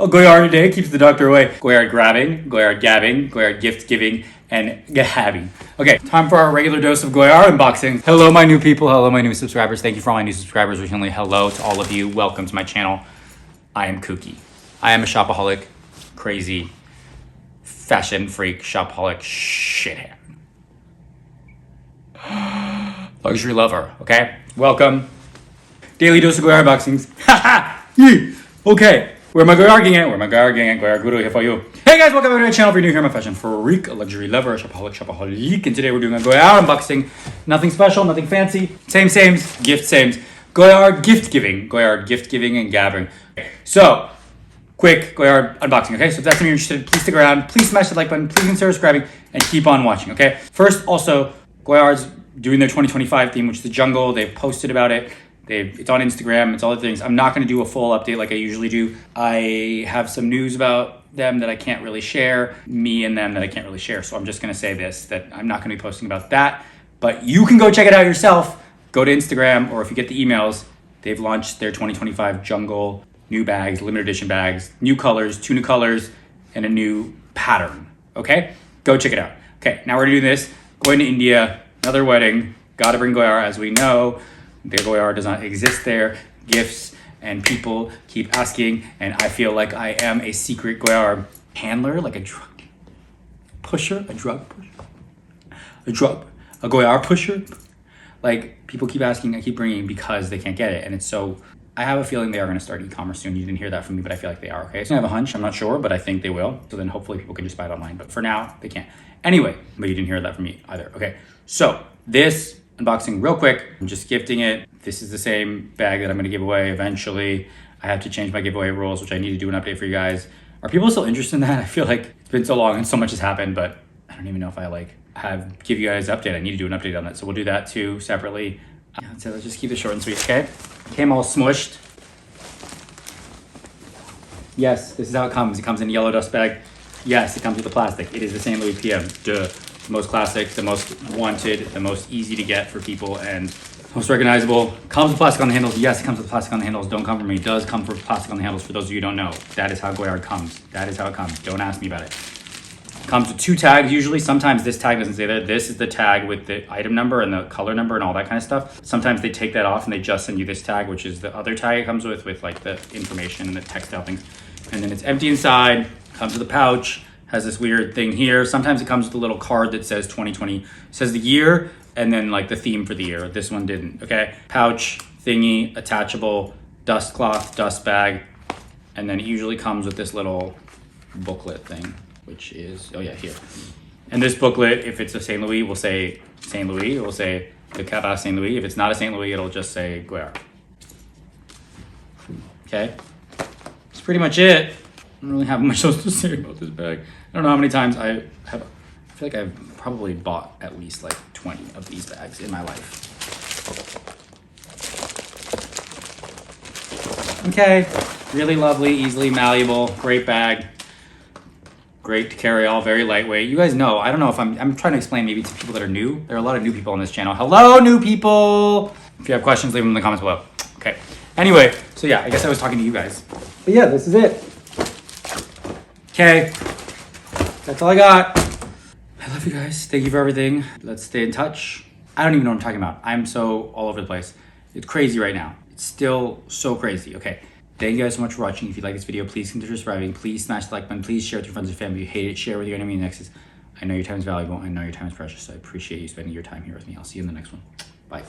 Goyard today keeps the doctor away. Goyard grabbing, Goyard gabbing, Goyard gift giving, and gabbing. Okay, time for our regular dose of Goyard unboxing. Hello, my new people. Hello, my new subscribers. Thank you for all my new subscribers recently. Hello to all of you. Welcome to my channel. I am kooky. I am a shopaholic, crazy, fashion freak, shopaholic shithead. Luxury lover, okay? Welcome. Daily dose of Goyard unboxings. Haha! Okay. Where my GoyardGang at? Where my GoyardGang at? Goyard Guru here for you. Hey guys, welcome back to my channel. If you're new here, I'm a fashion freak, a luxury lover, a shopaholic, and today we're doing a Goyard unboxing. Nothing special, nothing fancy. Same, gift sames. Goyard gift giving. Goyard gift giving and gabbing. So, quick Goyard unboxing, okay? So if that's something you're interested in, please stick around. Please smash the like button. Please consider subscribing and keep on watching, okay? First, also, Goyard's doing their 2025 theme, which is the jungle. They've posted about it. It's on Instagram. It's all the things. I'm not going to do a full update like I usually do. I have some news about them that I can't really share. Me and them that I can't really share. So I'm just going to say this, that I'm not going to be posting about that. But you can go check it out yourself. Go to Instagram, or if you get the emails, they've launched their 2025 jungle new bags, limited edition bags, new colors, 2 new colors, and a new pattern. Okay? Go check it out. Okay, now we're going to do this. Going to India, another wedding. Gotta bring Goyard, as we know. The Goyard does not exist there. Gifts and people keep asking, and I feel like I am a secret Goyard handler, like a drug pusher, a Goyard pusher. Like, people keep asking, I keep bringing because they can't get it, and it's so, I have a feeling they are going to start e-commerce soon. You didn't hear that from me, but I feel like they are, okay? So I have a hunch, I'm not sure, but I think they will. So then hopefully people can just buy it online, but for now, they can't. Anyway, but you didn't hear that from me either, okay? So this unboxing real quick, I'm just gifting it. This is the same bag that I'm going to give away eventually. I have to change my giveaway rules, which I need to do an update for you guys. Are people still interested in that? I feel like it's been so long and so much has happened, but I don't even know if I give you guys an update. I need to do an update on that. So we'll do that too separately. So let's just keep it short and sweet, okay? Came all smushed. Yes, this is how it comes. It comes in a yellow dust bag. Yes, it comes with the plastic. It is the St. Louis PM. Duh. The most classic, the most wanted, the most easy to get for people, and most recognizable. Comes with plastic on the handles. Yes, it comes with plastic on the handles. Don't come from me. It does come with plastic on the handles. For those of you who don't know, that is how Goyard comes. That is how it comes. Don't ask me about it. Comes with 2 tags usually. Sometimes this tag doesn't say that. This is the tag with the item number and the color number and all that kind of stuff. Sometimes they take that off and they just send you this tag, which is the other tag it comes with like the information and the textile things. And then it's empty inside. Comes with a pouch. Has this weird thing here. Sometimes it comes with a little card that says 2020, says the year, and then like the theme for the year. This one didn't, okay? Pouch, thingy, attachable, dust cloth, dust bag, and then it usually comes with this little booklet thing, which is, oh yeah, here. And this booklet, if it's a St. Louis, will say St. Louis. It will say the Cabas St. Louis. If it's not a St. Louis, it'll just say Goyard. Okay? That's pretty much it. I don't really have much else to say about this bag. I don't know how many times I feel like I've probably bought at least like 20 of these bags in my life. Okay, really lovely, easily malleable, great bag. Great to carry all, very lightweight. You guys know, I don't know if I'm trying to explain maybe to people that are new. There are a lot of new people on this channel. Hello, new people! If you have questions, leave them in the comments below. Okay, anyway, so yeah, I guess I was talking to you guys. But yeah, this is it. Okay, that's all I got. I love you guys. Thank you for everything. Let's stay in touch. I don't even know what I'm talking about. I'm so all over the place. It's crazy right now. It's still so crazy. Okay, thank you guys so much for watching. If you like this video, please consider subscribing. Please smash the like button. Please share with your friends and family. If you hate it, share with your enemy and exes. I know your time is valuable. I know your time is precious. So I appreciate you spending your time here with me. I'll see you in the next one. Bye.